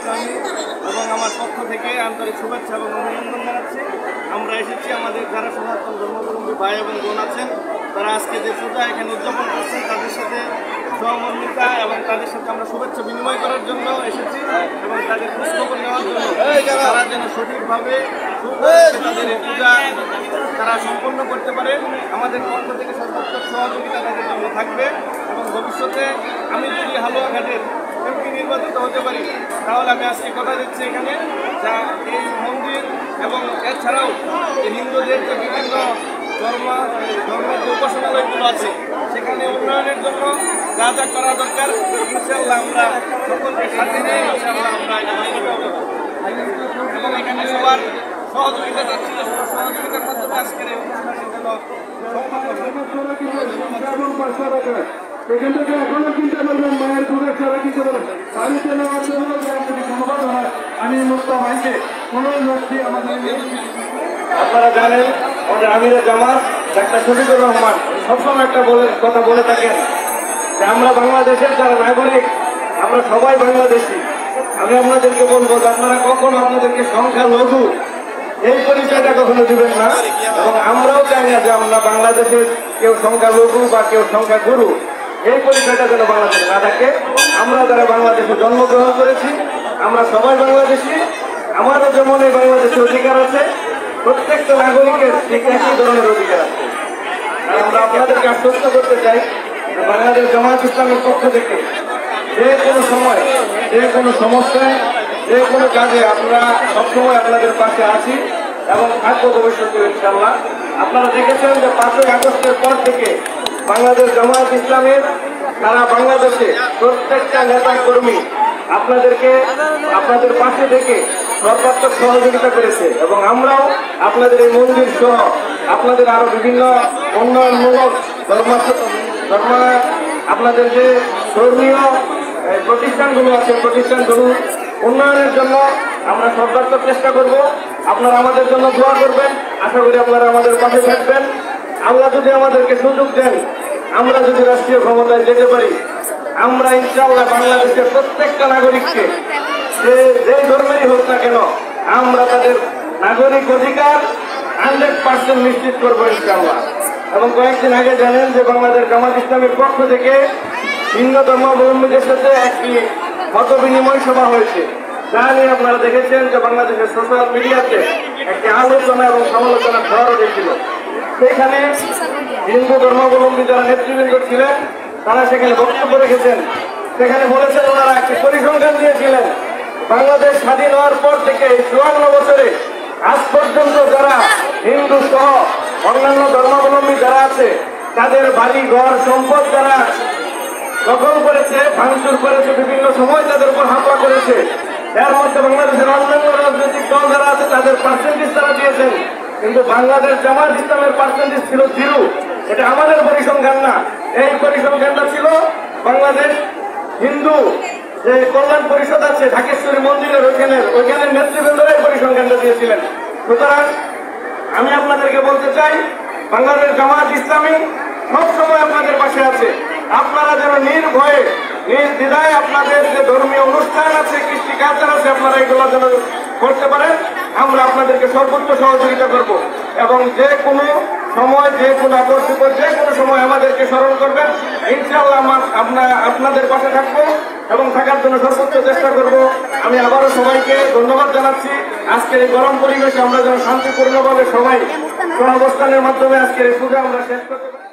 ইসলামী এবং আমার পক্ষ থেকে আন্তরিক শুভেচ্ছা এবং অভিনন্দন জানাচ্ছি। আমরা এসেছি আমাদের যারা সনাতন ধর্মাবলম্বী ভাই এবং বোন আছেন, তারা আজকে যে পূজা এখানে উদযাপন করছেন তাদের সাথে সহমর্মিতা এবং তাদের সাথে আমরা শুভেচ্ছা বিনিময় করার জন্য এসেছি এবং তাদের খোঁজখবর নেওয়ার জন্য তারা যেন সঠিকভাবে তাদের এই পূজা তারা সম্পন্ন করতে পারে। আমাদের পক্ষ থেকে সর্বোচ্চ সহযোগিতা তাদের জন্য থাকবে এবং ভবিষ্যতে আমি যদি হালুয়াঘাটের এমপি নির্বাচিত হতে পারি তাহলে আমি আজকে কথা দিচ্ছি এখানে যা এই মন্দির এবং এছাড়াও হিন্দুদের যে বিভিন্ন ধর্মের যে উপাসনালয়গুলো আছে সেখানে উন্নয়নের জন্য যা যা করা দরকার ইনশাআল্লাহ আমরা সকলকে সাথে নিয়ে ইনশাআল্লাহ আমরা এবং এখানে সবার সহযোগিতা যাচ্ছিল, সহযোগিতার মাধ্যমে আজকের এই অনুষ্ঠানের জন্য এখান থেকে এখনো চিন্তা করবেন মায়ের দুধের ছাড়া কিছু বলেন বাড়িতে নেওয়ার জন্য যদি সম্ভব হয় আমি মুক্ত ভাইকে কোনো ব্যক্তি আমাদের আপনারা জানেন আমাদের আমিরে জামাত ডাক্তার শফিকুর রহমান সবসময় একটা কথা বলে থাকেন যে আমরা বাংলাদেশের যারা নাগরিক আমরা সবাই বাংলাদেশি। আমি আপনাদেরকে বলবো যে আপনারা কখনো আপনাদেরকে সংখ্যালঘু এই পরিচয়টা কখনো দিবেন না এবং আমরাও চাই না যে আমরা বাংলাদেশের কেউ সংখ্যালঘু বা কেউ সংখ্যাগুরু এই পরিচয়টা যেন বাংলাদেশে না থাকে। আমরা যারা বাংলাদেশে জন্মগ্রহণ করেছি আমরা সবাই বাংলাদেশি, আমারও যেমন এই বাংলাদেশে অধিকার আছে, প্রত্যেকটা নাগরিকের ঠিক একই ধরনের অধিকার আছে। আর আমরা আপনাদেরকে আশ্বস্ত করতে চাই যে বাংলাদেশ জামায়াত ইসলামের পক্ষ থেকে যে কোনো সময় যে কোনো সমস্যায় যে কোনো কাজে আমরা সবসময় আপনাদের পাশে আছি এবং থাকবো ভবিষ্যতে ইনশাআল্লাহ। আপনারা দেখেছেন যে 5ই আগস্টের পর থেকে বাংলাদেশ জামায়াত ইসলামের সারা বাংলাদেশে প্রত্যেকটা নেতা কর্মী আপনাদের পাশে থেকে সর্বাত্মক সহযোগিতা করেছে এবং আমরাও আপনাদের এই মন্দির সহ আপনাদের আরো বিভিন্ন উন্নয়নমূলক আপনাদের যে ধর্মীয় প্রতিষ্ঠানগুলো আছে প্রতিষ্ঠানগুলো উন্নয়নের জন্য আমরা সর্বাত্মক চেষ্টা করব। আপনারা আমাদের জন্য দোয়া করবেন, আশা করি আপনারা আমাদের পাশে থাকবেন। আল্লাহ যদি আমাদেরকে সুযোগ দেন, আমরা যদি রাষ্ট্রীয় ক্ষমতায় যেতে পারি, আমরা ইনশাআল্লাহ বাংলাদেশের প্রত্যেকটা নাগরিককে যে ধর্মেরই হোক না কেন আমরা তাদের নাগরিক অধিকার 100% নিশ্চিত করবো ইনশাআল্লাহ। এবং কয়েকদিন আগে জানেন যে বাংলাদেশ জামাত ইসলামের পক্ষ থেকে ভিন্ন ধর্মাবলম্বীদের সাথে একটি মত বিনিময় সভা হয়েছে, যা নিয়ে আপনারা দেখেছেন যে বাংলাদেশের সোশ্যাল মিডিয়াতে একটি আলোচনা এবং সমালোচনার ঝড় উঠেছিল। সেখানে হিন্দু ধর্মাবলম্বী যারা নেতৃবৃন্দ ছিলেন তারা সেখানে বক্তব্য রেখেছেন। সেখানে বলেছেন ওনারা একটি পরিসংখ্যান দিয়েছিলেন বাংলাদেশ স্বাধীন হওয়ার পর থেকে 54 বছরে আজ পর্যন্ত যারা হিন্দু সহ অন্যান্য ধর্মাবলম্বী যারা আছে তাদের বাড়ি ঘর সম্পদ যারা দখল করেছে, ভাঙচুর করেছে, বিভিন্ন সময় তাদের উপর হামলা করেছে, এর মধ্যে বাংলাদেশের অন্যান্য রাজনৈতিক দল যারা আছে তাদের পার্সেন্টেজ তারা দিয়েছেন, কিন্তু বাংলাদেশ জামায়াত ইসলামের পার্সেন্টেজ ছিল 0। এটা আমাদের পরিসংখ্যান না, এই পরিসংখ্যানটা ছিল বাংলাদেশ হিন্দু যে কল্যাণ পরিষদ আছে ঢাকেশ্বরী মন্দিরের ওইখানের নেতৃবৃন্দরাই পরিসংখ্যানটা দিয়েছিলেন। সুতরাং আমি আপনাদেরকে বলতে চাই বাংলাদেশ জামায়াত ইসলামী সবসময় আপনাদের পাশে আছে। আপনারা যেন নির্ভয়ে নির্দ্বিধায় আপনাদের যে ধর্মীয় অনুষ্ঠান আছে, কৃষ্টি কালচার আছে, আপনারা এগুলো যেন করতে পারেন। আমরা আপনাদেরকে সর্বোচ্চ সহযোগিতা করব এবং যে কোনো সময় যে কোনো আপদ বিপদ যে কোনো সময় আমাদেরকে স্মরণ করবেন। ইনশাআল্লাহ আপনাদের পাশে থাকবো এবং থাকার জন্য সর্বোচ্চ চেষ্টা করব। আমি আবারও সবাইকে ধন্যবাদ জানাচ্ছি। আজকের এই গরম পরিবেশে আমরা যেন শান্তিপূর্ণভাবে সবাই সহাবস্থানের মাধ্যমে আজকের এই পূজা আমরা শেষ করতে পারি।